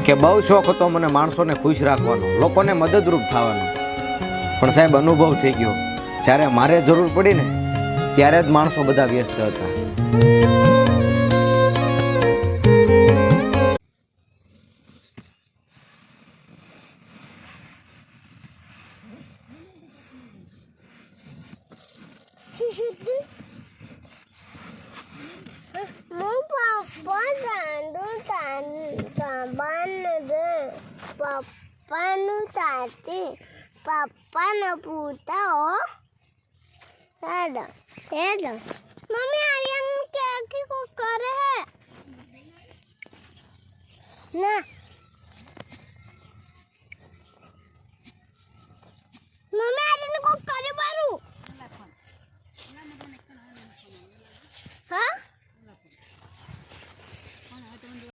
કે બહુ શોખ હતો મને માણસોને ખુશ રાખવાનો, લોકોને મદદરૂપ થવાનો, પણ સાહેબ અનુભવ થઈ ગયો જ્યારે મારે જરૂર પડી ને ત્યારે જ માણસો બધા વ્યસ્ત હતા. પપ્પાનું સાચી પપ્પાને પૂછો હેડો હેડો મમ્મી આર્યન કે કો કરે હે ના